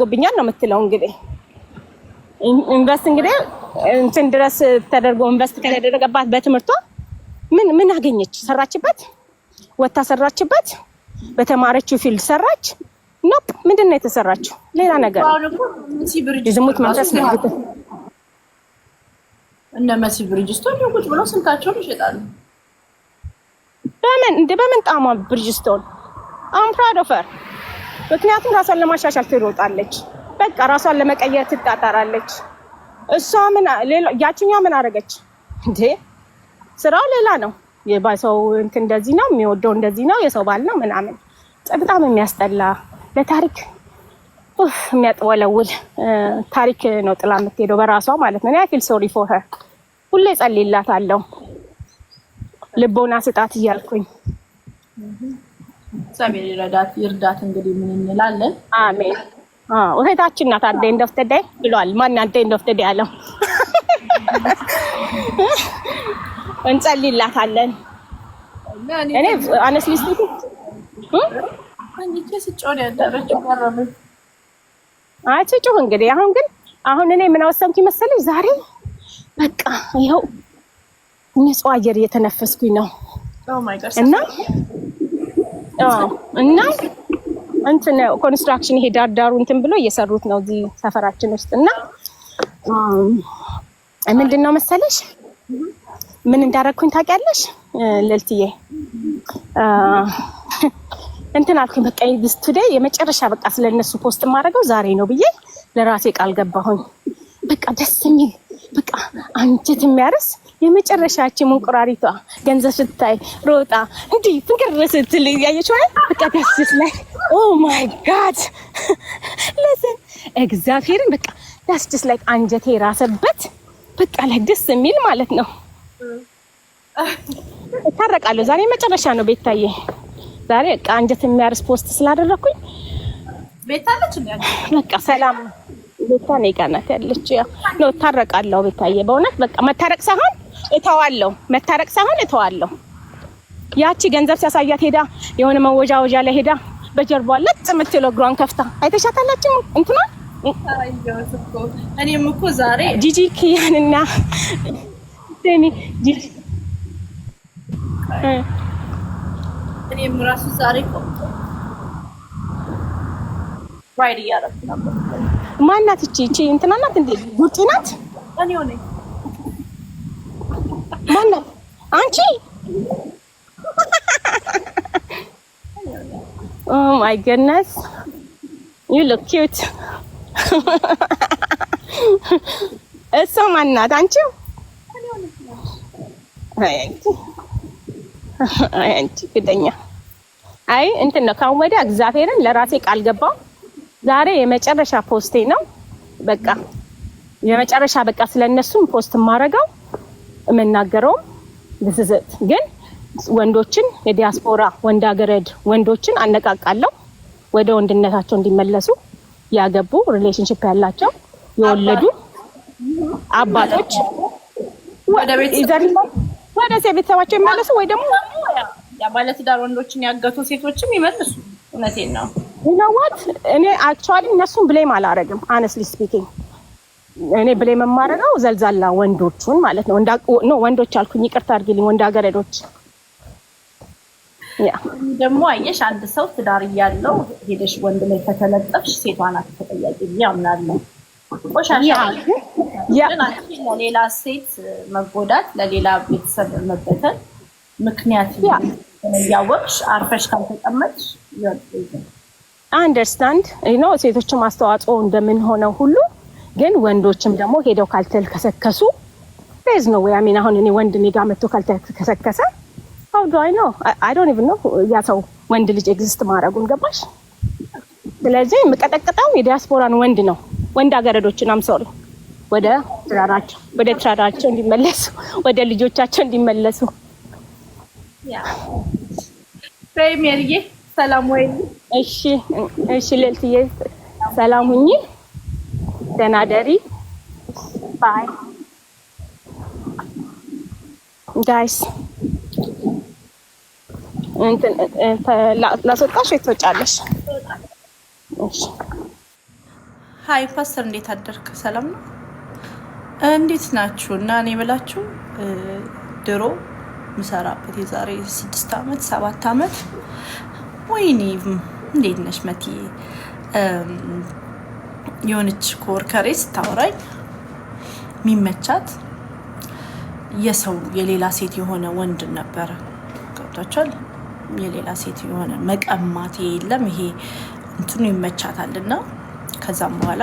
ጎብኛል ነው የምትለው እንግዲህ ኢንቨስት እንግዲህ እንትን ድረስ ተደርጎ ኢንቨስት ከተደረገባት በትምህርቷ ምን አገኘች? ሰራችበት? ወታ ሰራችበት? በተማረችው ፊልድ ሰራች? ኖፕ። ምንድነው የተሰራችው? ሌላ ነገር የዝሙት መንፈስ ነው። እነ መሲ ብሪጅስቶን ቁጭ ብለው ስልካቸውን ይሸጣሉ። በምን ጣማ ብሪጅስቶን አም ፕራውድ ኦፍ ሄር። ምክንያቱም ራሷን ለማሻሻል ትሮጣለች። በቃ ራሷን ለመቀየር ትጣጣራለች። እሷ ያቺኛው ምን አደረገች እንዴ? ስራው ሌላ ነው። የባሰው እንትን እንደዚህ ነው የሚወደው፣ እንደዚህ ነው የሰው ባል ነው ምናምን። በጣም የሚያስጠላ ለታሪክ የሚያጥወለውል ታሪክ ነው ጥላ የምትሄደው በራሷ ማለት ነው። አይ ፊል ሶሪ ፎር ሄር። ሁሌ ጸልይላታለሁ ልቦና ስጣት እያልኩኝ። እግዚአብሔር ይርዳት። እንግዲህ ምን እንላለን? አሜን። እህታችን ናት። አንዴ እንደፍተዳይ ብሏል። ማን አንዴ እንደፍተዳይ ያለው? እንጸልይላታለን። እኔ አነስሊ ስቲክ አትጩህ እንግዲህ። አሁን እኔ ምን ወሰንኩኝ መሰለኝ? ዛሬ በቃ ይኸው ንጹህ አየር እየተነፈስኩኝ ነው እና እንትን ኮንስትራክሽን ይሄ ዳርዳሩ እንትን ብሎ እየሰሩት ነው እዚህ ሰፈራችን ውስጥ እና ምንድነው መሰለሽ ምን እንዳደረኩኝ ታውቂያለሽ ልልትዬ? እንትን አልኩኝ በቃ this today የመጨረሻ በቃ ስለነሱ ፖስት ማድረገው ዛሬ ነው ብዬ ለራሴ ቃል ገባሁኝ። በቃ ደስ የሚል በቃ አንጀት የሚያርስ የመጨረሻችን ሙንቁራሪቷ ገንዘብ ስታይ ሮጣ እንዲህ ፍቅር ስትል ያየች ማለት በቃ ደስ ላይ ኦ ማይ ጋድ ለሰን እግዚአብሔርን በቃ ደስ ላይ አንጀቴ ራሰበት በቃ ላይ ደስ የሚል ማለት ነው። ታረቃለሁ ዛሬ መጨረሻ ነው ቤታዬ። ዛሬ በቃ አንጀት የሚያርስ ፖስት ስላደረኩኝ ቤታለች እንዴ? በቃ ሰላም ቤታ ነኝ ጋናት ያለች ነው። ታረቃለሁ ቤታዬ በእውነት በቃ መታረቅ ሳይሆን እተዋለሁ። ያቺ ገንዘብ ሲያሳያት ሄዳ የሆነ መወጃወጃ ላይ ሄዳ በጀርባዋ ለጥ የምትለው እግሯን ከፍታ አይተሻታላችሁ እንትና እኔም እኮ ዛሬ ጂጂ ኪያንና ጂጂ እኔም ራሱ ዛሬ ራይድ እያደረኩ ነበር። ማናት እቺ እንትና ናት እንዴ? ጉጪ ናት? እኔው ነኝ። ማናት አንቺ? ኦ ማይ ጎድነስ ዩ ሉክ ኪዩት። እሷ ማናት አንቺ? አንቺ ግደኛ። አይ እንትን ነው ካሁን ወዲያ እግዚአብሔርን ለራሴ ቃል ገባው። ዛሬ የመጨረሻ ፖስቴ ነው። በቃ የመጨረሻ በቃ ስለነሱም ፖስት ማረጋው የምናገረው ለዘዘት ግን ወንዶችን የዲያስፖራ ወንዳገረድ ወንዶችን አነቃቃለሁ ወደ ወንድነታቸው እንዲመለሱ ያገቡ ሪሌሽንሺፕ ያላቸው የወለዱ አባቶች ወደ ቤተሰባቸው ይመለሱ ወይ ደግሞ ያ ባለትዳር ወንዶችን ያገቱ ሴቶችም ይመልሱ። እውነቴን ነው። ይነዋት እኔ አክቹአሊ እነሱን ብሌም አላረግም። honestly speaking እኔ ብሌም የማረገው ዘልዛላ ወንዶቹን ማለት ነው። ወንዶች አልኩኝ ይቅርታ አድርጊልኝ፣ ወንዳገረዶች። ያ ደግሞ አየሽ አንድ ሰው ትዳር እያለው ሄደሽ ወንድ ላይ ከተለጠፍሽ ሴቷ ናት ተጠያቂ ብዬ አምናለሁ። ለሌላ ሴት መጎዳት ለሌላ ቤተሰብ መበተን ምክንያት ያወቅሽ አርፈሽ ካልተቀመጥሽ አንደርስታንድ ሴቶችም አስተዋጽኦ እንደምን ሆነው ሁሉ ግን ወንዶችም ደግሞ ሄደው ካልተከሰከሱ there's no way I mean አሁን እኔ ወንድ እኔ ጋር መጥቶ ካልተከሰከሰ how do I know I don't even know ያ ሰው ወንድ ልጅ ኤግዚስት ማድረጉን ገባሽ? ስለዚህ የምቀጠቅጠው የዲያስፖራን ወንድ ነው። ወንድ አገረዶችን አም ሶሪ ወደ ትዳራቸው እንዲመለሱ ወደ ልጆቻቸው እንዲመለሱ። ያ ፕሬሚየርዬ ሰላም ወይ? እሺ ልልትዬ ሰላም ሁኚ፣ ደህና ደሪ። ባይ ጋይስ። ላስወጣሽ ወይ ትወጫለሽ? እሺ ሀይ ፓስተር፣ እንዴት አደርክ? ሰላም ነው? እንዴት ናችሁ? እና እኔ ብላችሁ ድሮ ምሰራበት የዛሬ 6 ዓመት 7 ዓመት ወይኔ እንዴት ነሽ መቲ? የሆነች ኮወርከሬ ስታወራኝ የሚመቻት የሰው የሌላ ሴት የሆነ ወንድ ነበረ። ገብቷችኋል? የሌላ ሴት የሆነ መቀማት የለም ይሄ እንትኑ ይመቻታልና ከዛም በኋላ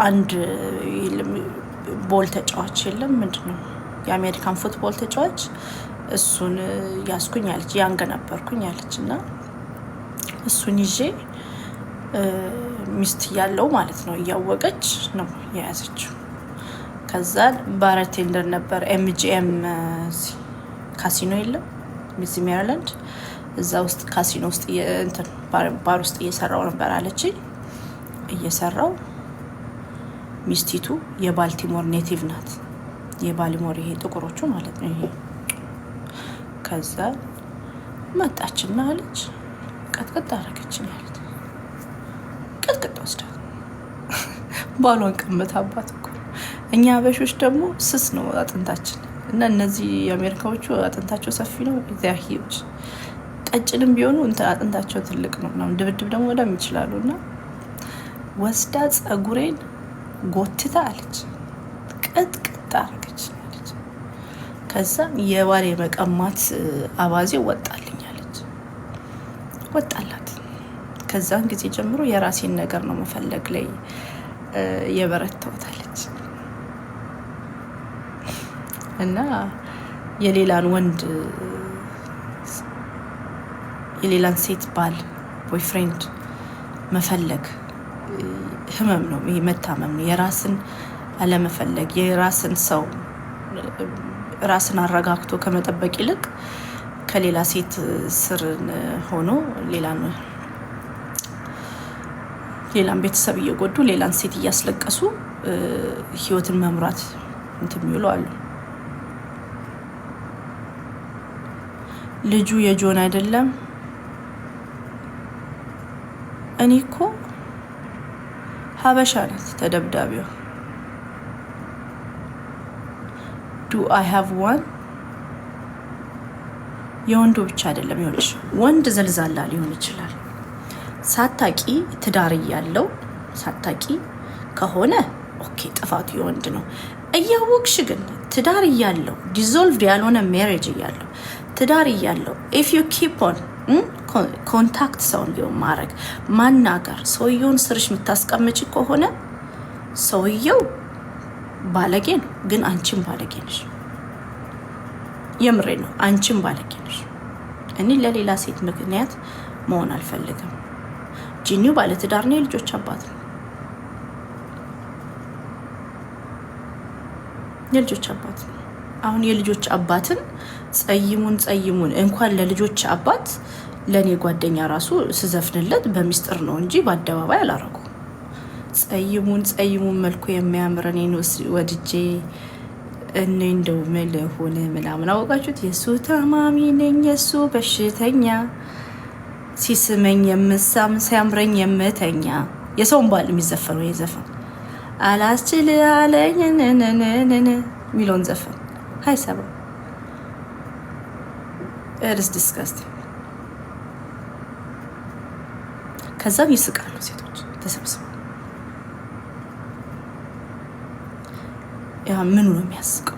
አንድ ቦል ተጫዋች የለም ምንድነው የአሜሪካን ፉትቦል ተጫዋች እሱን ያስኩኝ አለች። ያንገ ነበርኩኝ አለች እና እሱን ይዤ ሚስት ያለው ማለት ነው እያወቀች ነው የያዘችው። ከዛ ባርቴንደር ነበር ኤምጂኤም ካሲኖ የለም እዚህ ሜሪላንድ፣ እዛ ውስጥ ካሲኖ ውስጥ እንትን ባር ውስጥ እየሰራው ነበር አለች። እየሰራው ሚስቲቱ የባልቲሞር ኔቲቭ ናት። የባልቲሞር ይሄ ጥቁሮቹ ማለት ነው ይሄ። ከዛ መጣችና አለች ቀጥቅጥ አደረገችኝ አለች። ቀጥቅጥ ወስዳ ባሏን ቀመታባት እኮ። እኛ አበሾች ደግሞ ስስ ነው አጥንታችን እና እነዚህ የአሜሪካዎቹ አጥንታቸው ሰፊ ነው። እዚያ ሂጅ ቀጭንም ቢሆኑ እንትን አጥንታቸው ትልቅ ነው ምናምን ድብድብ ደግሞ በጣም ይችላሉ። እና ወስዳ ጸጉሬን ጎትታ አለች ቅጥቅጥ አደረገች አለች። ከዛ የባሌ መቀማት አባዜ ወጣልኝ አለች። ወጣላት። ከዛን ጊዜ ጀምሮ የራሴን ነገር ነው መፈለግ ላይ የበረታውታለች። እና የሌላን ወንድ የሌላን ሴት ባል ቦይፍሬንድ መፈለግ ህመም ነው። ይሄ መታመም ነው። የራስን አለመፈለግ የራስን ሰው ራስን አረጋግቶ ከመጠበቅ ይልቅ ከሌላ ሴት ስር ሆኖ ሌላን ቤተሰብ እየጎዱ ሌላን ሴት እያስለቀሱ ህይወትን መምራት እንትን የሚውሉ አሉ። ልጁ የጆን አይደለም። እኔ እኮ ሀበሻ ናት ተደብዳቢዋ። ዱ አይ ሃቭ ዋን። የወንዱ ብቻ አይደለም። ይሆንሽ ወንድ ዘልዛላ ሊሆን ይችላል። ሳታቂ ትዳር እያለው ሳታቂ ከሆነ ኦኬ ጥፋቱ የወንድ ነው። እያወቅሽ ግን ትዳር እያለው ዲዞልቭድ ያልሆነ ሜሬጅ እያለው ትዳር እያለው ኢፍ ዩ ኪፕ ኦን ኮንታክት ሰውን ሊሆን ማድረግ ማናገር ሰውየውን ስርሽ የምታስቀምጭ ከሆነ ሰውየው ባለጌ ነው፣ ግን አንቺም ባለጌ ነሽ። የምሬ ነው። አንቺም ባለጌ ነሽ። እኔ ለሌላ ሴት ምክንያት መሆን አልፈልግም። ጂኒው ባለትዳር ነው፣ የልጆች አባት ነው። የልጆች አባት ነው። አሁን የልጆች አባትን ጸይሙን እንኳን ለልጆች አባት ለኔ ጓደኛ ራሱ ስዘፍንለት በሚስጥር ነው እንጂ በአደባባይ አላረጉ። ጸይሙን መልኩ የሚያምር እኔን ወድጄ እኔ እንደው ምን ሆነ ምናምን አወቃችሁት። የሱ ታማሚ ነኝ የሱ በሽተኛ ሲስመኝ የምሳም ሲያምረኝ የምተኛ የሰውን ባል የሚዘፈነው የዘፈን አላስችል አለኝ ሚለውን ዘፈን ሀይ ሰባ እርስ ዲስካስቲንግ። ከዛም ይስቃሉ ሴቶች ተሰብስበው። ያ ምኑ ነው የሚያስቀው?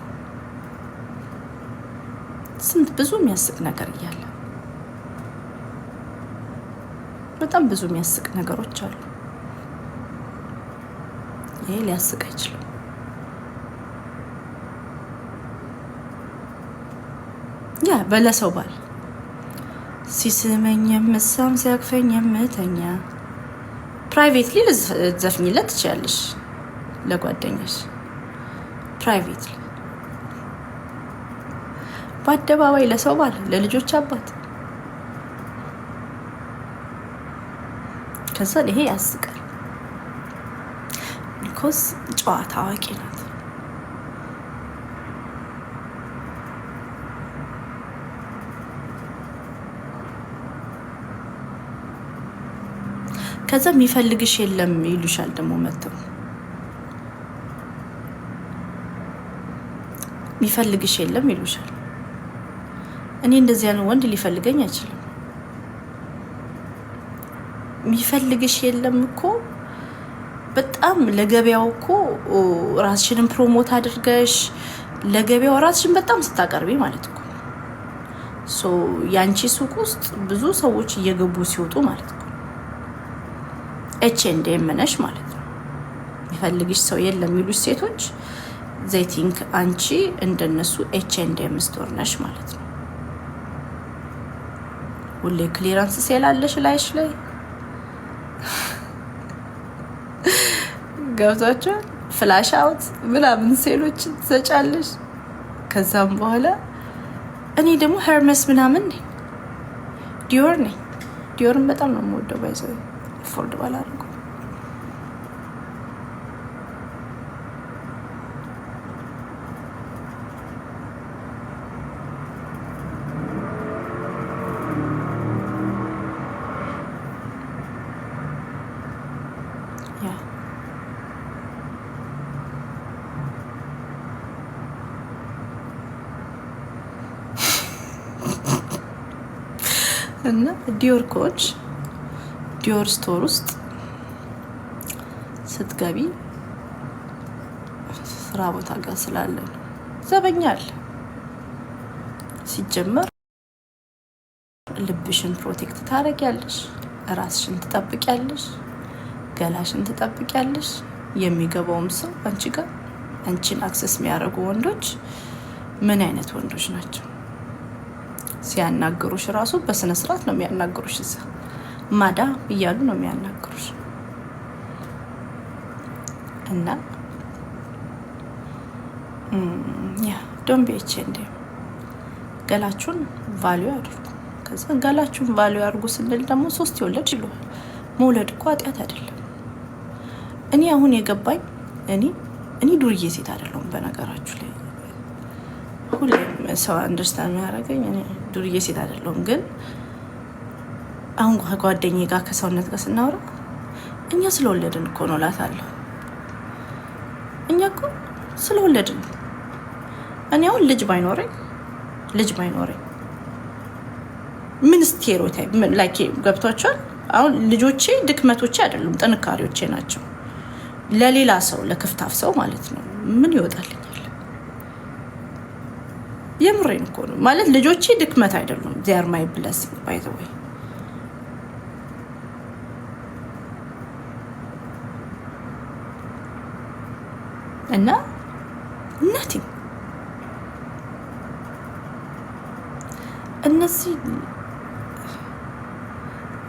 ስንት ብዙ የሚያስቅ ነገር እያለ በጣም ብዙ የሚያስቅ ነገሮች አሉ። ይሄ ሊያስቅ አይችልም። ያ በለሰው ባል ሲስመኝ የምሳም ሲያቅፈኝ የምተኛ ፕራይቬትሊ ልትዘፍኝለት ትችያለሽ ለጓደኛሽ ፕራይቬትሊ። በአደባባይ ለሰው ባል ለልጆች አባት ከዛ ይሄ ያስቃል። ቢኮዝ ጨዋታ አዋቂ ናት። ከዛ የሚፈልግሽ የለም ይሉሻል። ደግሞ መተው የሚፈልግሽ የለም ይሉሻል። እኔ እንደዚህ ያለ ወንድ ሊፈልገኝ አይችልም። የሚፈልግሽ የለም እኮ በጣም ለገበያው እኮ ራስሽንም ፕሮሞት አድርገሽ ለገበያው ራስሽን በጣም ስታቀርቢ ማለት እኮ ሶ ያንቺ ሱቅ ውስጥ ብዙ ሰዎች እየገቡ ሲወጡ ማለት ነው። ኤች&ኤም ነሽ ማለት ነው። የሚፈልግሽ ሰው የለም የሚሉሽ ሴቶች they think አንቺ እንደነሱ ኤች&ኤም ስቶር ነሽ ማለት ነው። ሁሌ ክሊራንስ ሴል አለሽ ላይሽ ላይ ገብታችሁ ፍላሽ አውት ምናምን ሴሎች ትሰጫለሽ። ከዛም በኋላ እኔ ደግሞ ሄርመስ ምናምን ነኝ፣ ዲዮር ነኝ። ዲዮርን በጣም ነው የምወደው። ባይዘው ፎርድ ባላርጉ እና ዲዮር ኮች ዲዮር ስቶር ውስጥ ስትገቢ ስራ ቦታ ጋር ስላለ ዘበኛል። ሲጀመር ልብሽን ፕሮቴክት ታደርጊያለሽ፣ ራስሽን ትጠብቂያለሽ፣ ገላሽን ትጠብቂያለሽ። የሚገባውም ሰው አንቺ ጋር አንቺን አክሰስ የሚያደርጉ ወንዶች ምን አይነት ወንዶች ናቸው? ሲያናገሩሽ ራሱ በስነ ስርዓት ነው የሚያናገሩሽ። እዛ ማዳ እያሉ ነው የሚያናገሩሽ። እና ያ ዶንት ቢ ኤች&ኤም ገላችሁን ቫልዩ አድርጉ። ከዛ ገላችሁን ቫልዩ አድርጉ ስንል ደግሞ 3 ይወለድ ይለዋል። መውለድ እኮ ኃጢአት አይደለም። እኔ አሁን የገባኝ እኔ ዱርዬ ሴት አይደለሁም። በነገራችሁ ላይ ሁሌም ሰው አንደርስታንድ የሚያደርገኝ እኔ ዱርዬ ሴት አይደለሁም። ግን አሁን ከጓደኛዬ ጋር ከሰውነት ጋር ስናወራ እኛ ስለወለድን እኮ ነው እላታለሁ። እኛ እኮ ስለወለድን። እኔ አሁን ልጅ ባይኖረኝ ምን ስቴሪዮታይፕ ምን ላይክ ገብቷቸዋል። አሁን ልጆቼ ድክመቶቼ አይደሉም፣ ጥንካሬዎቼ ናቸው። ለሌላ ሰው ለክፍታፍ ሰው ማለት ነው ምን ይወጣልኛል? የምሬን እኮ ነው ማለት ልጆቼ ድክመት አይደሉም። they are my blessing by the way። እና nothing እነዚህ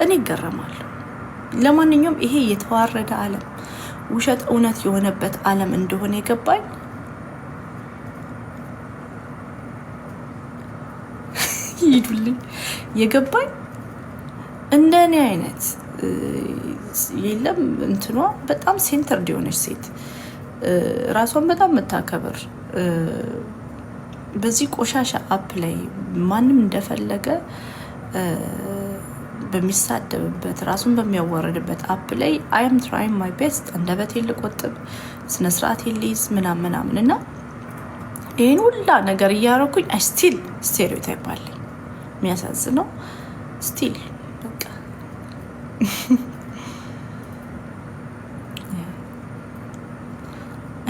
እኔ እገረማለሁ። ለማንኛውም ይሄ የተዋረደ ዓለም ውሸት እውነት የሆነበት ዓለም እንደሆነ የገባኝ ይዱልኝ የገባኝ እንደኔ አይነት የለም። እንትኗ በጣም ሴንተርድ የሆነች ሴት ራሷን በጣም የምታከብር በዚህ ቆሻሻ አፕ ላይ ማንም እንደፈለገ በሚሳደብበት ራሱን በሚያዋረድበት አፕ ላይ አይ አም ትራይንግ ማይ ቤስት አንደበቴን ልቆጥብ ስነ ስርዓት ልይዝ ምናምን እና ይሄን ሁላ ነገር እያደረኩኝ አይ ስቲል ስቴሪዮታይፕ አለኝ። የሚያሳዝነው ስቲል በቃ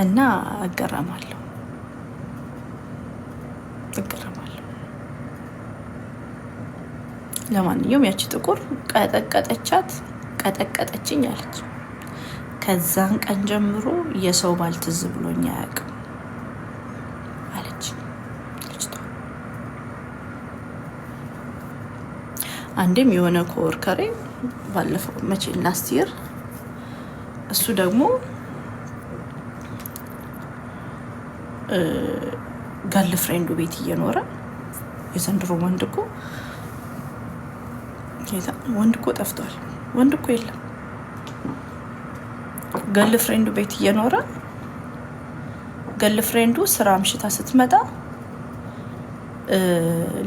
እና እገረማለሁ። ለማንኛውም ያቺ ጥቁር ቀጠቀጠችኝ አለች። ከዛን ቀን ጀምሮ የሰው ባል ትዝ ብሎኝ አያውቅም አለች ልጅቷ። አንዴም የሆነ ኮወርከሬ ባለፈው መቼ ላስት ይር እሱ ደግሞ ገርል ፍሬንዱ ቤት እየኖረ የዘንድሮ ወንድ እኮ ጠፍቷል። ወንድ እኮ የለም። ገርል ፍሬንዱ ቤት እየኖረ ገርል ፍሬንዱ ስራ አምሽታ ስትመጣ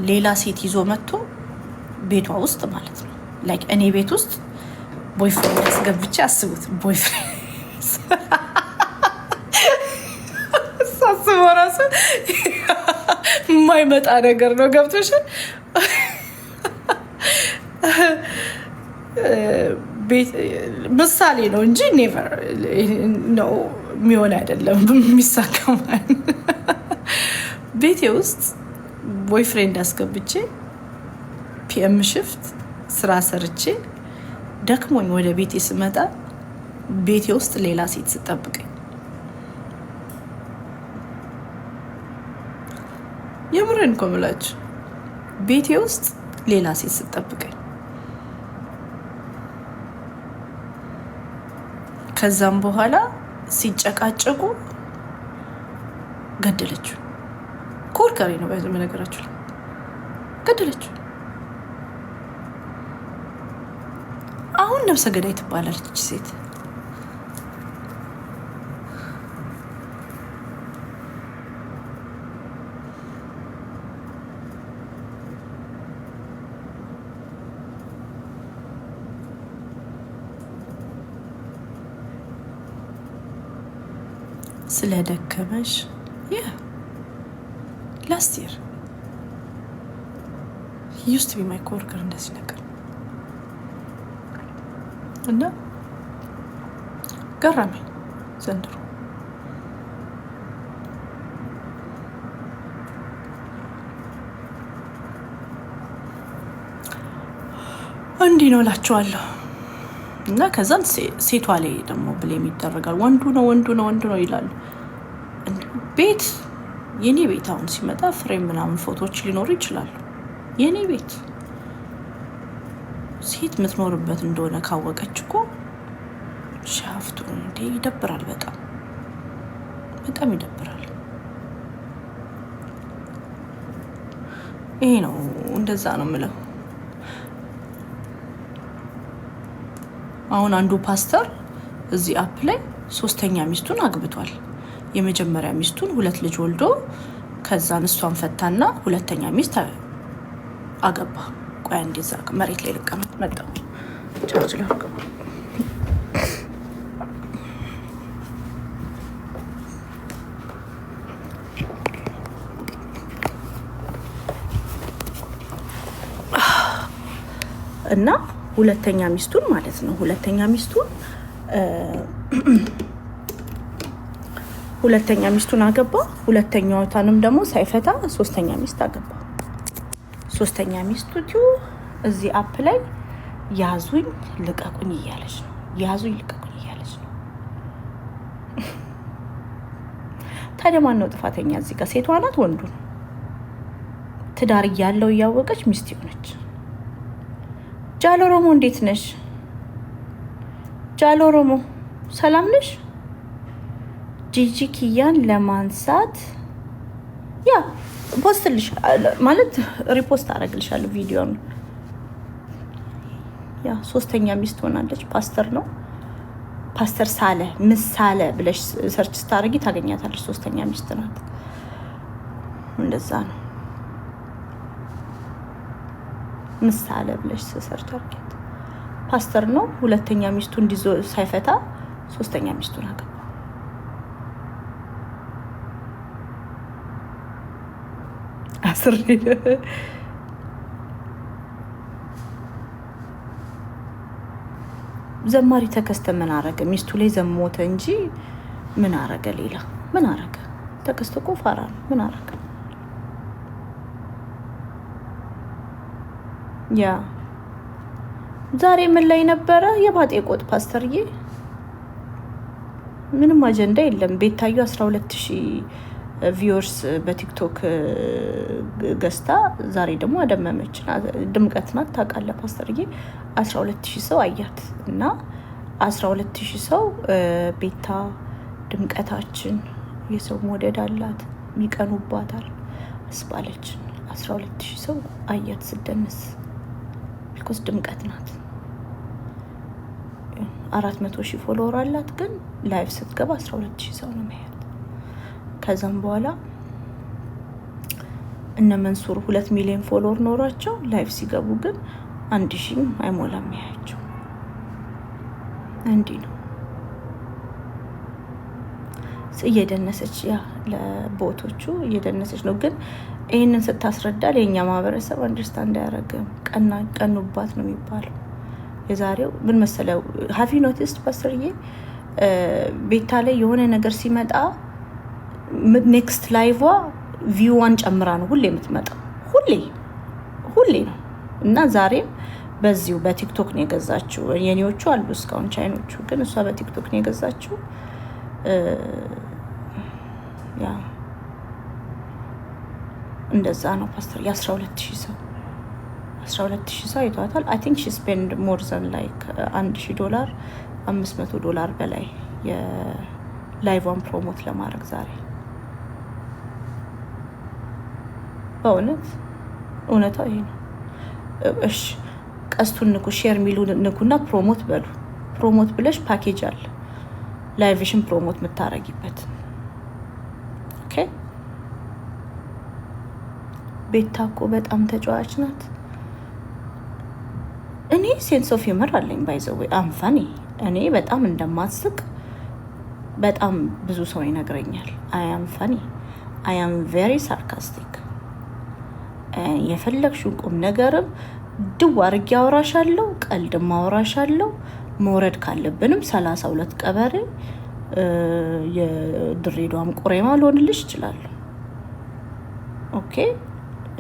ሌላ ሴት ይዞ መጥቶ ቤቷ ውስጥ ማለት ነው ላይክ እኔ ቤት ውስጥ ቦይፍሬንድ አስገብቼ አስቡት። ቦይፍሬንድ ሳስበው ራሱ የማይመጣ ነገር ነው። ገብቶሻል? ምሳሌ ነው እንጂ ኔቨር ነው የሚሆን አይደለም የሚሳካው። ቤቴ ውስጥ ቦይፍሬንድ አስገብቼ ፒኤም ሽፍት ስራ ሰርቼ ደክሞኝ ወደ ቤቴ ስመጣ ቤቴ ውስጥ ሌላ ሴት ስጠብቀኝ፣ የምሬን እኮ የምላችሁ ቤቴ ውስጥ ሌላ ሴት ስጠብቀኝ፣ ከዛም በኋላ ሲጨቃጨቁ ገደለችው። ኮርካሪ ነው በነገራችሁ ላይ ገደለችው። አሁን ነፍሰ ገዳይ ትባላለች ሴት። ስለደከመሽ ላስት ይር ዩስት ቢ ማይ ኮወርከር እንደዚህ ነገር እና ገረመኝ ዘንድሮ። እንዲህ ነው እላቸዋለሁ። እና ከዛም ሴቷ ላይ ደግሞ ብሌም ይደረጋል። ወንዱ ነው ይላሉ። ቤት የኔ ቤት አሁን ሲመጣ ፍሬም ምናምን ፎቶዎች ሊኖሩ ይችላሉ። የኔ ቤት ሴት የምትኖርበት እንደሆነ ካወቀች እኮ ሻፍቱ እንዴ ይደብራል። በጣም ይደብራል። ይሄ ነው እንደዛ ነው የምለው። አሁን አንዱ ፓስተር እዚህ አፕ ላይ 3ኛ ሚስቱን አግብቷል። የመጀመሪያ ሚስቱን 2 ልጅ ወልዶ ከዛን እሷን ፈታና 2ኛ ሚስት አገባ። ቆይ እንደዛ መሬት ላይ ልቀመጥ መጣው ቻርጅ ላድርገው። እና 2ኛ ሚስቱን ማለት ነው 2ኛ ሚስቱን አገባ። 2ኛዋንም ደግሞ ሳይፈታ 3ኛ ሚስት አገባ። 3ኛ ሚስቱ እዚህ አፕ ላይ ያዙኝ ልቀቁኝ እያለች ነው። ታዲያ ማን ነው ጥፋተኛ እዚህ ጋር? ሴቷ ናት ወንዱ ነው? ትዳር እያለው እያወቀች ሚስት ሆነች። ጃሎ ሮሞ እንዴት ነሽ? ጃሎ ሮሞ ሰላም ነሽ? ጂጂ ኪያን ለማንሳት ፖስትልሽ ማለት ሪፖስት አደርግልሻለሁ ቪዲዮን። 3ኛ ሚስት ሆናለች። ፓስተር ነው ፓስተር ሳለ ምሳሌ ብለሽ ሰርች ስታደርጊ ታገኛታለሽ። 3ኛ ሚስት ናት። እንደዛ ነው። ምሳሌ ብለሽ ሰርች አድርጊት። ፓስተር ነው። 2ኛ ሚስቱ እንዲዞ ሳይፈታ 3ኛ ሚስቱን አገባ። ዘማሪ ተከስተ ምን አረገ? ሚስቱ ላይ ዘሞተ እንጂ ምን አረገ? ሌላ ምን አረገ? ተከስተ እኮ ፋራ ነው። ምን አረገ? ዛሬ ምን ላይ ነበረ? የባጤ ቆጥ ፓስተርዬ፣ ምንም አጀንዳ የለም። ቤታዩ 12000 ቪውርስ በቲክቶክ ገዝታ ዛሬ ደግሞ አደመመች። ድምቀት ናት ታውቃለህ ፓስተርዬ። 12000 ሰው አያት እና 12000 ሰው ቤታ ድምቀታችን የሰው መውደድ አላት ሚቀኑባታል አስባለች። 12000 ሰው አያት ስደንስ ቢኮዝ ድምቀት ናት። 400,000 ፎሎወር አላት፣ ግን ላይቭ ስትገባ 12000 ሰው ነው የሚያያት። ከዛም በኋላ እነ መንሱር 2 ሚሊዮን ፎሎወር ኖሯቸው ላይቭ ሲገቡ ግን 1000 አይሞላም የሚያያቸው። እንዲህ ነው እየደነሰች ያ ለቦቶቹ እየደነሰች ነው። ግን ይህንን ስታስረዳ የኛ ማህበረሰብ አንደርስታንድ አያደርግም። ቀኑባት ነው የሚባለው። የዛሬው ምን መሰለው ሀቪ ኖቲስድ ፓስተርዬ ቤታ ላይ የሆነ ነገር ሲመጣ ኔክስት ላይቫ ቪዋን ጨምራ ነው ሁሌ የምትመጣው። ሁሌ ነው እና ዛሬም በዚሁ በቲክቶክ ነው የገዛችው። የኔዎቹ አሉ እስካሁን ቻይኖቹ፣ ግን እሷ በቲክቶክ ነው የገዛችው። ያ እንደዛ ነው ፓስተር። የ12000 ሰው 12000 ሰው አይቷታል። አይ ቲንክ ሺ ስፔንድ ሞር ዘን ላይክ $1000 $500 በላይ የላይቫን ፕሮሞት ለማድረግ ዛሬ። በእውነት እውነታው ይሄ ነው። እሺ ቀስቱን ንኩ፣ ሼር ሚሉ ንኩና ፕሮሞት በሉ። ፕሮሞት ብለሽ ፓኬጅ አለ ላይቭሽን ፕሮሞት የምታረጊበት። ኦኬ ቤታ እኮ በጣም ተጫዋች ናት። እኔ ሴንስ ኦፍ ሂውመር አለኝ ባይዘዌ አንፋኒ። እኔ በጣም እንደማስቅ በጣም ብዙ ሰው ይነግረኛል። አይ አም ፋኒ፣ አይ አም ቬሪ ሳርካስቲክ። የፈለግሽውን ቁም ነገርም ድው አርጌ አወራሻለሁ፣ ቀልድም አወራሻለሁ። መውረድ ካለብንም 32 ቀበሬ የድሬዳዋም ቁሬማ ልሆንልሽ እችላለሁ። ኦኬ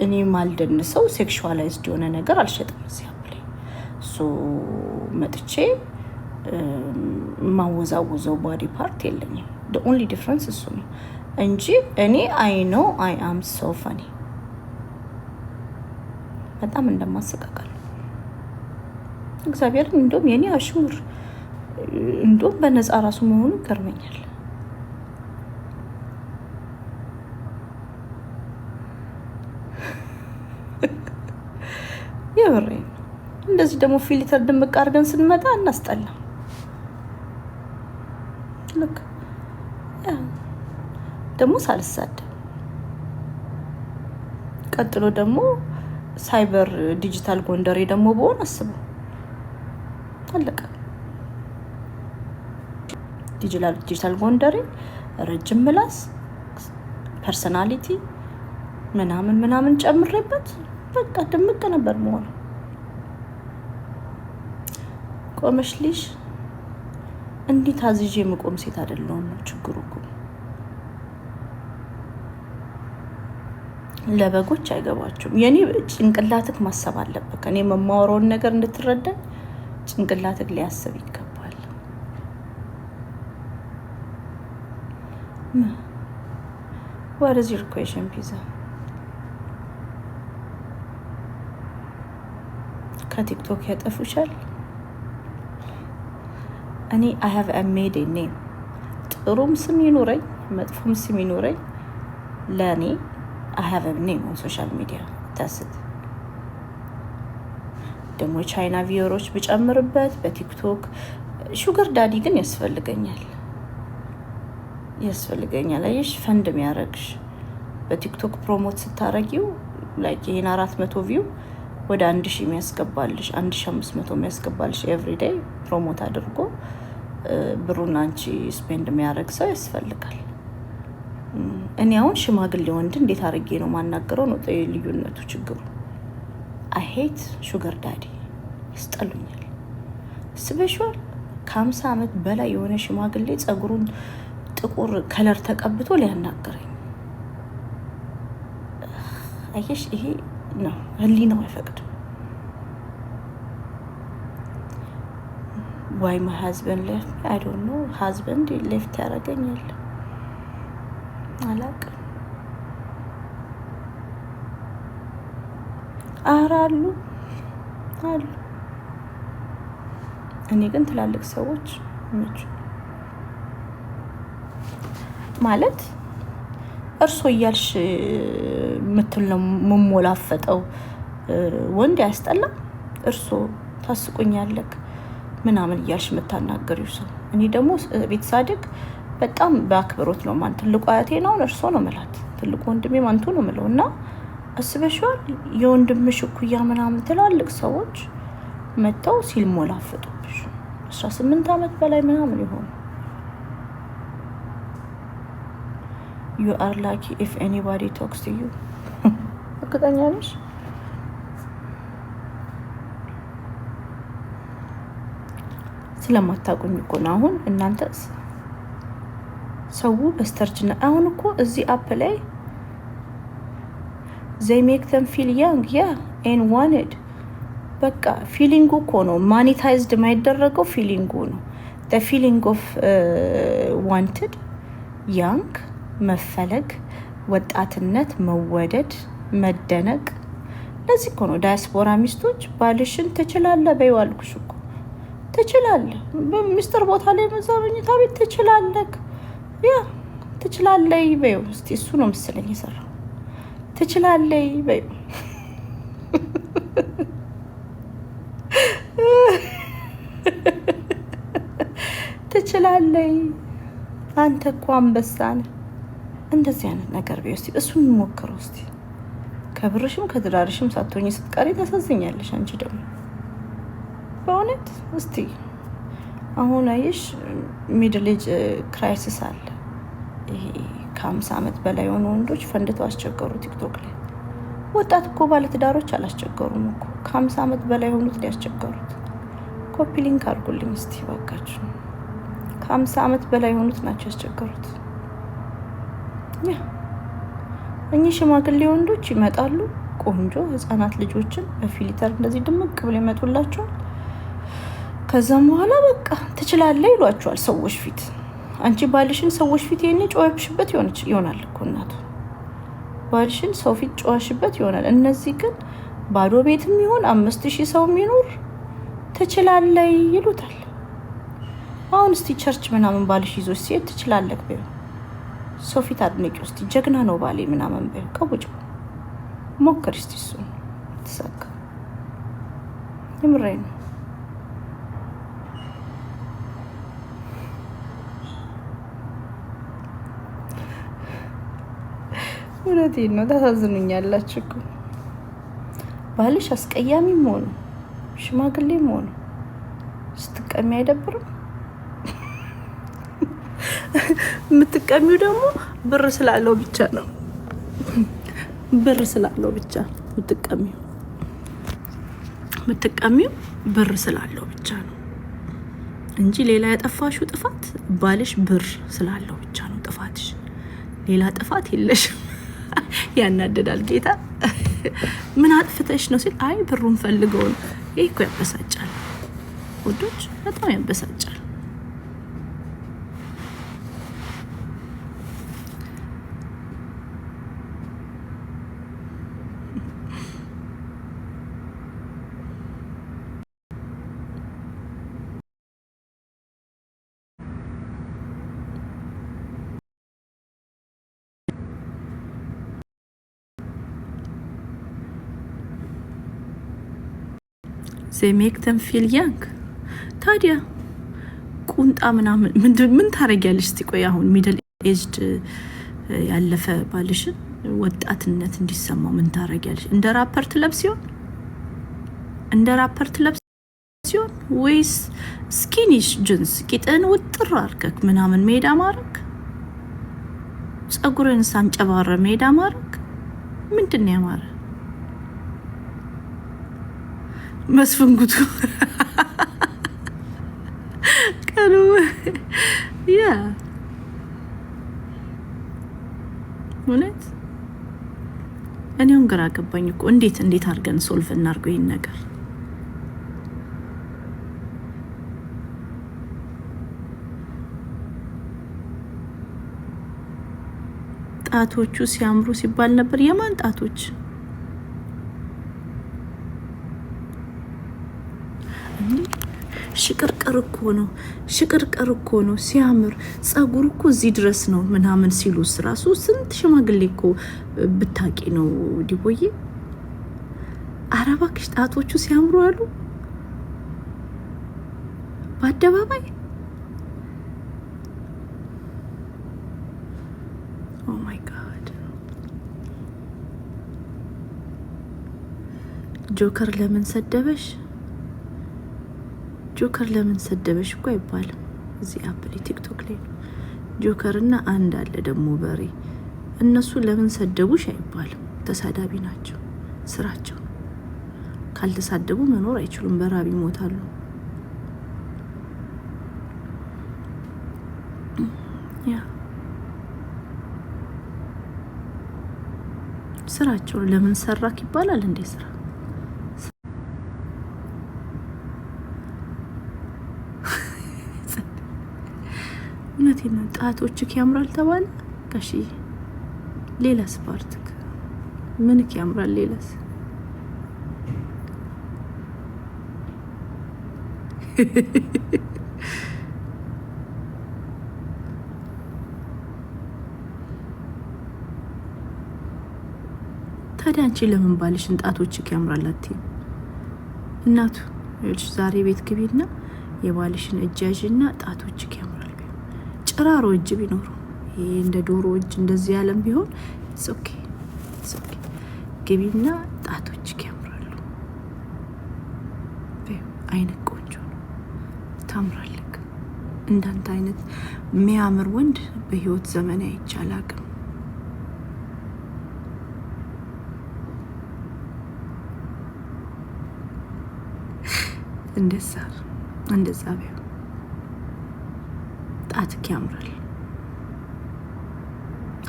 እኔ ማልደንሰው ሴክሹዋላይዝድ የሆነ ነገር አልሸጥም እዚህ አፕላይ ሶ መጥቼ ማወዛወዘው ባዲ ፓርት የለኝም። the only difference እሱ ነው እንጂ እኔ I know I am so funny በጣም እንደማስቀቀል እግዚአብሔርን እንደውም የኔ አሽሙር እንደውም በነፃ ራሱ መሆኑ ገርመኛል። የወሬን እንደዚህ ደግሞ ፊልተር ድምቅ አድርገን ስንመጣ እናስጠላ። ልክ ደግሞ ሳልሳደብ ቀጥሎ ደግሞ ሳይበር ዲጂታል ጎንደሬ ደግሞ በሆነ አስበው አለቀ። ዲጂታል ጎንደሬ ረጅም ምላስ ፐርሰናሊቲ ምናምን ጨምሬበት በቃ ድምቅ ነበር መሆኑ። ቆመሽልሽ እንዴት አዝዤ የምቆም ሴት አይደለሁም ነው ችግሩ እኮ። ለበጎች አይገባቸውም። የኔ ጭንቅላትክ ማሰብ አለበት። እኔ የማወራውን ነገር እንድትረዳ ጭንቅላትክ ሊያስብ ይገባል። What is your question, Pizza? ከቲክቶክ ያጠፉሻል። እኔ I have a made a name። ጥሩም ስም ይኖረኝ መጥፎም ስም ይኖረኝ ለኔ I have a name on social media። ታስት ደግሞ ቻይና ቪዲዮዎች ብጨምርበት በቲክቶክ ሹገር ዳዲ ግን ያስፈልገኛል። አይሽ ፈንድ የሚያረግሽ በቲክቶክ ፕሮሞት ስታረጊው ላይክ ይሄን 400 ቪው ወደ 1000 የሚያስገባልሽ 1500 የሚያስገባልሽ ኤቭሪ ዴይ ፕሮሞት አድርጎ ብሩን አንቺ ስፔንድ የሚያረግ ሰው ያስፈልጋል። እኔ አሁን ሽማግሌ ወንድ እንዴት አድርጌ ነው ማናገረው ነው ልዩነቱ ችግሩ። አይ ሄት ሹገር ዳዲ ይስጠሉኛል። ስፔሻል ከ50 ዓመት በላይ የሆነ ሽማግሌ ጸጉሩን ጥቁር ከለር ተቀብቶ ሊያናገረኝ አይሽ ይሄ ነው ህሊናው አይፈቅድም። why my husband left me I don't know husband left ያረገኛል አላቅ አራሉ አሉ። እኔ ግን ትላልቅ ሰዎች ማለት እርሶ እያልሽ ምትል ነው መሞላፈጠው ወንድ ያስጠላ። እርሶ ታስቁኛለክ ምናምን እያልሽ መታናገሪው ሰው። እኔ ደግሞ ቤት ሳድግ በጣም በአክብሮት ነው ማን ትልቁ አያቴ ነው እርሶ ነው ማለት ትልቁ ወንድሜ ማንቱ ነው ማለት እና አስበሽዋል የወንድምሽ እኩያ ምናምን ትላልቅ ሰዎች መተው ሲል ሞላፈጡብሽ 18 ዓመት በላይ ምናምን ይሆን። you are lucky if anybody talks to you እርግጠኛ ነሽ? ስለማታውቁኝ እኮ ነው። አሁን እናንተ ሰው በስተርጅና አሁን እኮ እዚህ አፕ ላይ they make them feel young and wanted በቃ ፊሊንጉ እኮ ነው ማኒታይዝድ የማይደረገው ፊሊንጉ ነው። the feeling of wanted young መፈለግ፣ ወጣትነት፣ መወደድ፣ መደነቅ። ለዚህ እኮ ነው ዳያስፖራ ሚስቶች ባልሽን ትችላለህ በይው አልኩሽ እኮ ትችላለህ። በሚስጥር ቦታ ላይ መዛበኝታ ቤት ትችላለህ ትችላለህ በይው። እስቲ እሱ ነው መሰለኝ የሰራው ትችላለህ በይው። ትችላለህ አንተ እኮ አንበሳ ነህ። እንደዚህ አይነት ነገር በይው እስቲ እሱን ሞክረው እስቲ። ከብርሽም ከትዳርሽም ሳትሆኚ ስትቀሪ ታሳዝኛለሽ አንቺ ደግሞ በእውነት። እስቲ አሁን አይሽ ሚድል ኤጅ ክራይሲስ አለ። ይሄ ከ50 ዓመት በላይ የሆኑ ወንዶች ፈንድተው አስቸገሩ ቲክቶክ ላይ። ወጣት እኮ ባለትዳሮች አላስቸገሩም እኮ ከ50 ዓመት በላይ የሆኑት ሊያስቸገሩት። ኮፒ ሊንክ አድርጉልኝ እስቲ ባካችሁ። ከ50 ዓመት በላይ የሆኑት ናቸው ያስቸገሩት። እኚህ ሽማግሌ ወንዶች ይመጣሉ፣ ቆንጆ ህፃናት ልጆችን በፊልተር እንደዚህ ድምቅ ብለው ይመጡላቸዋል። ከዛም በኋላ በቃ ትችላለህ ይሏቸዋል ሰዎች ፊት። አንቺ ባልሽን ሰዎች ፊት ይሄኔ ጨዋሽበት ይሆናል እኮ እናቱ። ባልሽን ሰው ፊት ጨዋሽበት ይሆናል። እነዚህ ግን ባዶ ቤትም ይሆን 5000 ሰው የሚኖር ትችላለህ ይሉታል። አሁን እስቲ ቸርች ምናምን ባልሽ ይዞ ሲሄድ ትችላለህ በይው። ሰው ፊት አድንቂ ውስጥ ጀግና ነው ባሌ ምናምን በይው። ከውጭ ሞክሪ እስቲ እሱን ተሳካ። የምሬን ነው። እውነቴን ነው። ታሳዝኑኛላችሁ እኮ ባልሽ አስቀያሚም ሆነ ሽማግሌም ሆነ ስትቀሚ አይደብርም? የምትቀሚው ደግሞ ብር ስላለው ብቻ ነው። ብር ስላለው ብቻ የምትቀሚው ብር ስላለው ብቻ ነው እንጂ ሌላ ያጠፋሽው ጥፋት ባልሽ ብር ስላለው ብቻ ነው ጥፋትሽ። ሌላ ጥፋት የለሽም። ያናደዳል ጌታ። ምን አጥፍተሽ ነው ሲል አይ ብሩን ፈልገው ነው። ይሄ እኮ ያበሳጫል ወዶች፣ በጣም ያበሳጫል። they make them feel young። ታዲያ ቁንጣ ምናምን ምን ታረጊያለሽ? እስቲ ቆይ አሁን ሚድል ኤጅድ ያለፈ ባልሽን ወጣትነት እንዲሰማው ምን ታረጊያለሽ? እንደ ራፐር ትለብስ ሲሆን ወይስ ስኪኒሽ ጅንስ ቂጥን ውጥር አርገክ ምናምን ሜዳ ማረክ? ጸጉርን ሳንጨባረ ሜዳ ማረክ? ምንድን ነው ያማረ? መስፍንጉቱ ቀኑ እውነት እኔውን ግራ ገባኝ እኮ። እንዴት አድርገን ሶልቭ እናርገው ይሄን ነገር? ጣቶቹ ሲያምሩ ሲባል ነበር። የማን ጣቶች? ሽቅርቅር እኮ ነው ሲያምር። ጸጉር እኮ እዚህ ድረስ ነው ምናምን ሲሉ ራሱ ስንት ሽማግሌ እኮ ብታቂ ነው ዲቦዬ። ኧረ እባክሽ ጣቶቹ ሲያምሩ አሉ በአደባባይ። ኦ ማይ ጋድ። ጆከር ለምን ሰደበሽ? ጆከር ለምን ሰደበሽ እኮ አይባልም። እዚህ አፕል ቲክቶክ ላይ ጆከር እና አንድ አለ ደግሞ በሬ። እነሱ ለምን ሰደቡሽ አይባልም። ተሳዳቢ ናቸው፣ ስራቸው። ካልተሳደቡ መኖር አይችሉም፣ በራብ ይሞታሉ። ያ ስራቸው። ለምን ሰራክ ይባላል እንዴ? ስራ እውነቴን ነው። ጣቶችክ ያምራል ተባለ ጋሽዬ። ሌላስ ፓርትክ ምንክ ያምራል? ሌላስ ታዲያ አንቺ ለምን ባልሽን ጣቶችክ ያምራል አትይም? እናቱ ልጅ ዛሬ ቤት ግቢና የባልሽን እጅ ያዥና ጣቶችክ ያምራል። ጭራሮ እጅ ቢኖሩ ይሄ እንደ ዶሮ እጅ እንደዚህ ያለም ቢሆን ኢትስ ኦኬ ግቢና ጣቶችክ ያምራሉ። አይነት ቆንጆ ነው፣ ታምራለክ። እንዳንተ አይነት የሚያምር ወንድ በህይወት ዘመን አይቻል አቅም እንደዛ ቢሆን ጣትክ ያምራል፣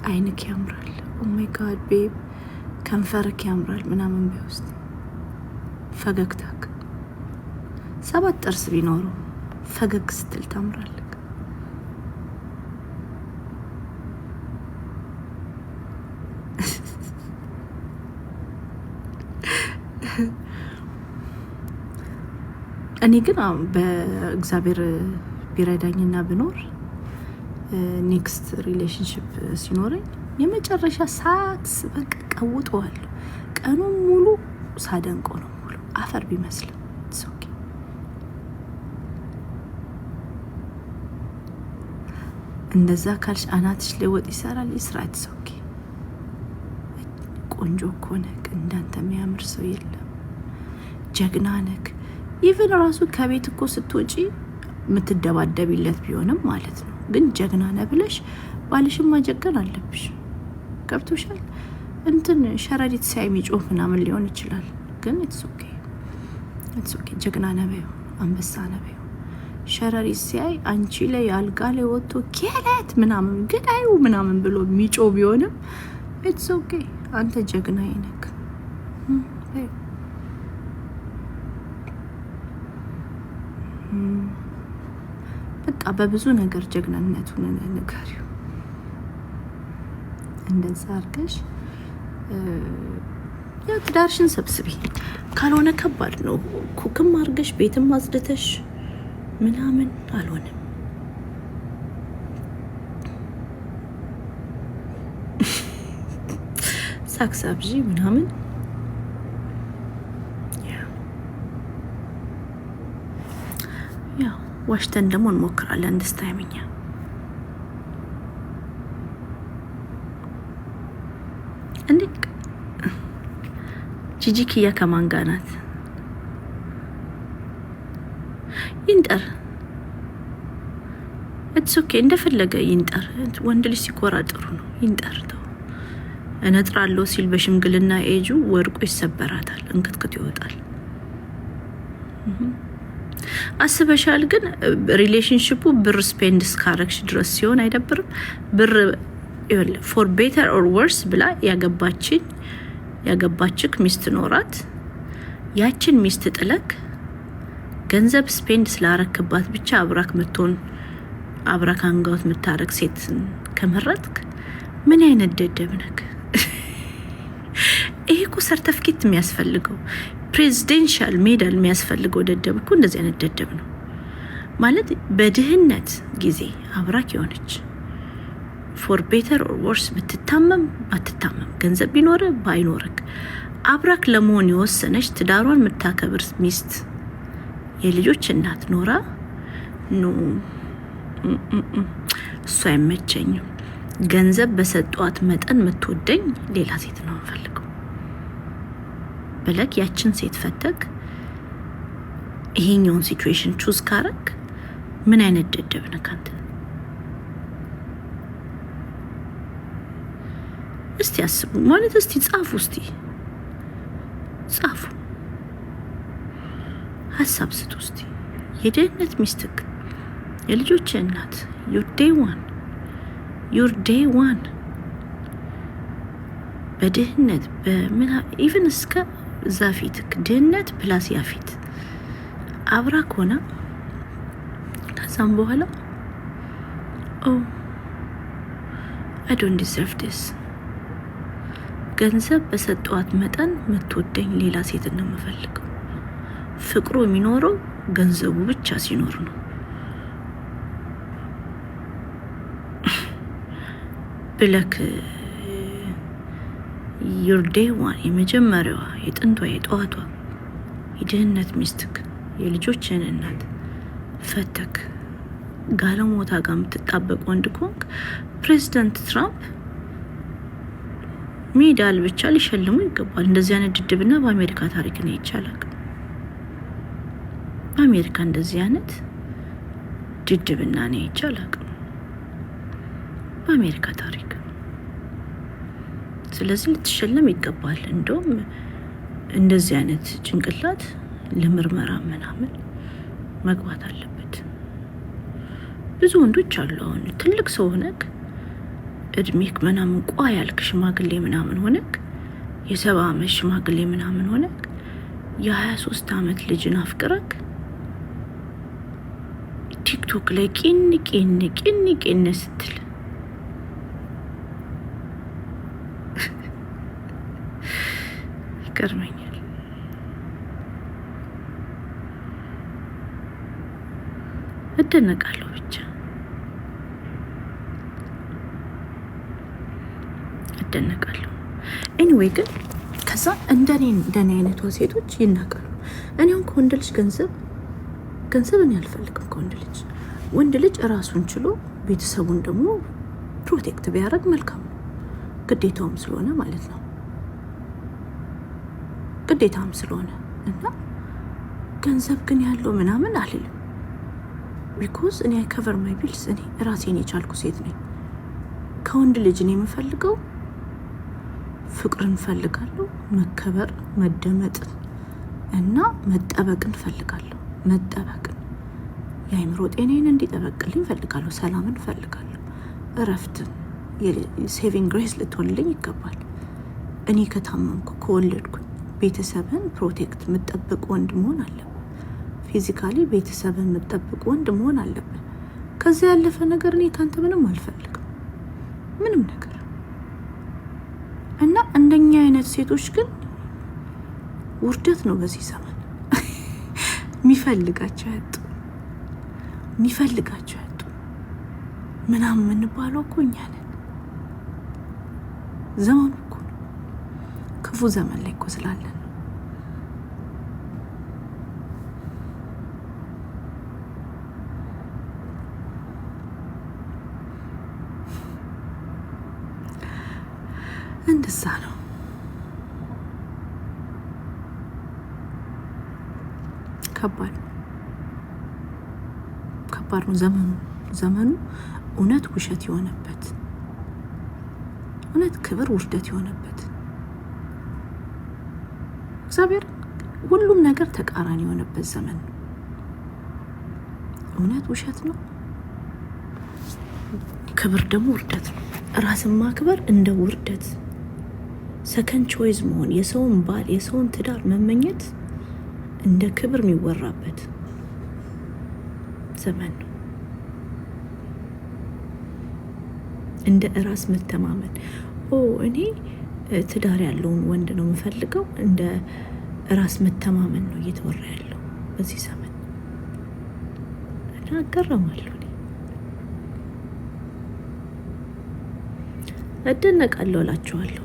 አይንክ ያምራል። ኦ ማይ ጋድ ቤብ ከንፈርክ ያምራል ምናምን ቢወስድ ፈገግታክ 7 ጥርስ ቢኖሩ ፈገግ ስትል ታምራለክ። እኔ ግን በእግዚአብሔር ቢረዳኝና ብኖር ኔክስት ሪሌሽንሽፕ ሲኖረኝ የመጨረሻ ሰዓት በቃ ቀውጠዋለሁ። ቀኑን ሙሉ ሳደንቆ ነው ሙሉ አፈር ቢመስልም ኦኬ። እንደዛ ካልሽ አናትሽ ላይ ወጥ ይሰራል፣ ይስራት። ኦኬ ቆንጆ እኮ ነህ፣ እንዳንተ የሚያምር ሰው የለም። ጀግና ነህ። ኢቭን ራሱ ከቤት እኮ ስትወጪ የምትደባደቢለት ቢሆንም ማለት ነው። ግን ጀግና ነህ ብለሽ ባልሽን ማጀገን አለብሽ። ገብቶሻል? እንትን ሸረሪት ሲያይ የሚጮህ ምናምን ሊሆን ይችላል። ግን ኢትስ ኦኬ ጀግና ነህ በይው፣ አንበሳ ነህ በይው። ሸረሪት ሲያይ አንቺ ላይ አልጋ ላይ ወጥቶ ኬለት ምናምን ግዳዩ ምናምን ብሎ የሚጮህ ቢሆንም ኢትስ ኦኬ አንተ ጀግና ነህ። በቃ በብዙ ነገር ጀግናነቱን ንገሪው። እንደዛ አድርገሽ ያው ትዳርሽን ሰብስቢ። ካልሆነ ከባድ ነው። ኩክም አድርገሽ ቤትም አጽድተሽ ምናምን አልሆነም። ሳክሳብጂ ምናምን ያው ዋሽተን ደግሞ እንሞክራለን። ደስታ ያመኛ እንዴ ጂጂ ኪያ ከማን ጋር ናት? ይንጠር ኢትስ ኦኬ እንደፈለገ ይንጠር። ወንድ ልጅ ሲኮራ ጥሩ ነው። ይንጠር ተው። እነጥራለሁ ሲል በሽምግልና ኤጁ ወርቆ ይሰበራታል፣ እንክትክት ይወጣል። አስበሻል? ግን ሪሌሽንሺፑ ብር ስፔንድ እስካረግሽ ድረስ ሲሆን አይደብርም? ብር ፎር ቤተር ኦር ወርስ ብላ ያገባችክ ሚስት ኖራት። ያችን ሚስት ጥለክ ገንዘብ ስፔንድ ስላረክባት ብቻ አብራክ ምትሆን አብራክ አንጋውት ምታረግ ሴት ከመረጥክ ምን አይነት ደደብ ነክ? ይሄ እኮ ሰርተፍኬት የሚያስፈልገው ፕሬዚደንሻል ሜዳል የሚያስፈልገው ደደብ እኮ እንደዚህ አይነት ደደብ ነው ማለት። በድህነት ጊዜ አብራክ የሆነች ፎር ቤተር ኦር ወርስ ብትታመም ባትታመም ገንዘብ ቢኖር ባይኖርክ አብራክ ለመሆን የወሰነች ትዳሯን የምታከብር ሚስት የልጆች እናት ኖራ ኖ እሱ አይመቸኝም፣ ገንዘብ በሰጧት መጠን የምትወደኝ ሌላ ሴት ነው እንፈልገው ብለክ ያችን ሴት ፈተክ ይሄኛውን ሲቹዌሽን ቹዝ ካረክ ምን አይነት ደደብ ነህ አንተ? እስቲ አስቡ ማለት እስቲ ጻፉ፣ እስቲ ጻፉ፣ ሀሳብ ስጡ እስቲ። የድህነት ሚስትክ የልጆች እናት ዩር ዴይ ዋን በድህነት በምን ኢቭን እስከ እዛ ፊትክ ድህነት ፕላስ ያፊት አብራ ከሆነ ከዛም በኋላ አይ ዶንት ዲዘርቭ ዲስ ገንዘብ በሰጠዋት መጠን የምትወደኝ ሌላ ሴት ነው የምፈልገው። ፍቅሩ የሚኖረው ገንዘቡ ብቻ ሲኖር ነው ብለክ ዩር ዴይ ዋን የመጀመሪያዋ የጥንቷ የጠዋቷ የድህነት ሚስትክ የልጆችን እናት ፈተክ ጋለሞታ ጋር የምትጣበቅ ወንድ ኮንክ ፕሬዚዳንት ትራምፕ ሜዳል ብቻ ሊሸልሙ ይገባል። እንደዚህ አይነት ድድብና በአሜሪካ ታሪክ ነው ይቻላል። በአሜሪካ እንደዚህ አይነት ድድብና ነው ይቻላል በአሜሪካ ታሪክ። ስለዚህ ልትሸለም ይገባል። እንደውም እንደዚህ አይነት ጭንቅላት ለምርመራ ምናምን መግባት አለበት። ብዙ ወንዶች አሉ አሁን ትልቅ ሰው ሆነክ እድሜክ ምናምን ቋ ያልክ ሽማግሌ ምናምን ሆነክ የ70 ዓመት ሽማግሌ ምናምን ሆነክ የ23 ዓመት ልጅን አፍቅረክ ቲክቶክ ላይ ቂን ስትል ይገርመኛል። እደነቃለሁ ብቻ እደነቃለሁ። ኤኒዌይ ግን ከዛ እንደኔ አይነቷ ሴቶች ይናቃሉ። እኔም ከወንድ ልጅ ገንዘብ እኔ አልፈልግም። ወንድ ልጅ ራሱን ችሎ ቤተሰቡን ደግሞ ፕሮቴክት ቢያደርግ መልካም ነው፣ ግዴታውም ስለሆነ ማለት ነው። ግዴታም ስለሆነ እና ገንዘብ ግን ያለው ምናምን አልልም። ቢኮዝ እኔ አይ ከቨር ማይ ቢልስ። እኔ ራሴን የቻልኩ ሴት ነኝ። ከወንድ ልጅ እኔ የምፈልገው ፍቅርን ፈልጋለሁ፣ መከበር፣ መደመጥን እና መጠበቅን ፈልጋለሁ። መጠበቅን የአይምሮ ጤናዬን እንዲጠበቅልኝ ፈልጋለሁ። ሰላምን ፈልጋለሁ። እረፍትን ሴቪንግ ግሬስ ልትሆንልኝ ይገባል። እኔ ከታመምኩ ከወለድኩኝ ቤተሰብን ፕሮቴክት የምጠብቅ ወንድ መሆን አለብን። ፊዚካሊ ቤተሰብን የምጠብቅ ወንድ መሆን አለብን። ከዚያ ያለፈ ነገር እኔ ካንተ ምንም አልፈልግም፣ ምንም ነገር። እና እንደኛ አይነት ሴቶች ግን ውርደት ነው በዚህ ዘመን። የሚፈልጋቸው ያጡ ምናምን የምንባለው እኮ እኛ ነን። ዘመኑ እኮ ነው፣ ክፉ ዘመን ላይ እኮ ስላለን እንደዛ ነው። ከባድ ነው ዘመኑ። እውነት ውሸት የሆነበት፣ እውነት ክብር ውርደት የሆነበት፣ እግዚአብሔር ሁሉም ነገር ተቃራኒ የሆነበት ዘመን ነው። እውነት ውሸት ነው፣ ክብር ደግሞ ውርደት ነው። ራስን ማክበር እንደ ውርደት፣ ሰከንድ ቾይዝ መሆን፣ የሰውን ባል የሰውን ትዳር መመኘት እንደ ክብር የሚወራበት ዘመን ነው። እንደ ራስ መተማመን እኔ ትዳር ያለውን ወንድ ነው የምፈልገው፣ እንደ ራስ መተማመን ነው እየተወራ ያለው በዚህ ዘመን። እና እገረማለሁ፣ እደነቃለሁ እላችኋለሁ።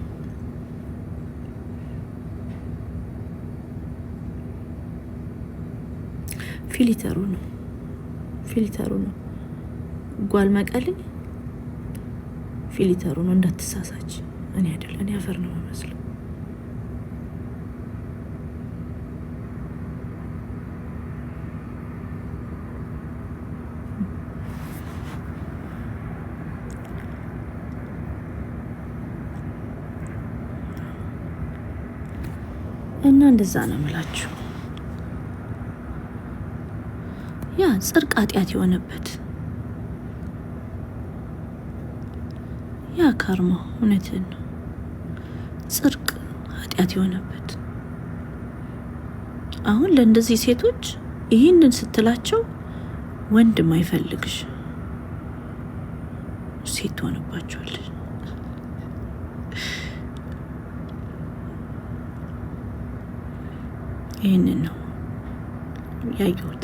ፊልተሩ ነው ጓል መቀሌ ፊልተሩ ነው። እንዳትሳሳች። እኔ አይደለም፣ እኔ አፈር ነው መስሎ። እና እንደዛ ነው የምላችሁ። ያ ጽድቅ ኃጢአት የሆነበት ያ ካርማ እውነትን ነው። ጽድቅ ኃጢአት የሆነበት አሁን ለእንደዚህ ሴቶች ይህንን ስትላቸው ወንድም አይፈልግሽ ሴት ትሆንባቸዋለች። ይህንን ነው ያየሁት።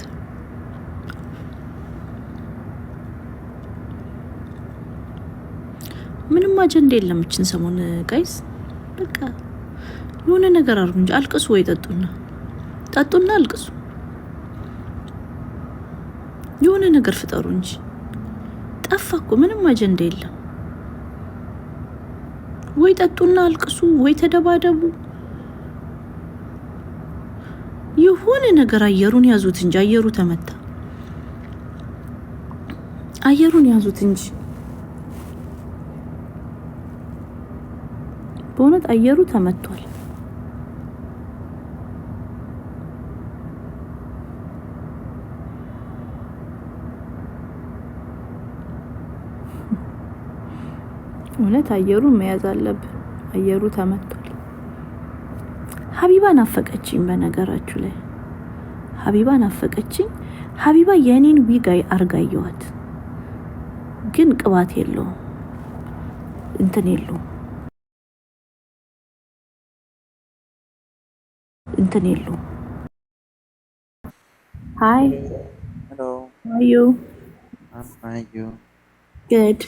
ምንም አጀንዳ የለም እችን ሰሞን ጋይስ። በቃ የሆነ ነገር አድርጉ እንጂ አልቅሱ ወይ ጠጡና አልቅሱ። የሆነ ነገር ፍጠሩ እንጂ ጠፋ እኮ ምንም አጀንዳ የለም። ወይ ጠጡና አልቅሱ ወይ ተደባደቡ። የሆነ ነገር አየሩን ያዙት እንጂ አየሩ ተመታ። አየሩን ያዙት እንጂ በእውነት አየሩ ተመቷል። እውነት አየሩን መያዝ አለብን። አየሩ ተመቷል። ሀቢባ ናፈቀችኝ። በነገራችሁ ላይ ሀቢባ ናፈቀችኝ። ሀቢባ የኔን ዊግ አርጋየዋት ግን ቅባት የለውም እንትን የለውም እንትን የለውም። Hi. Hello. How are you? I'm fine. You? Good.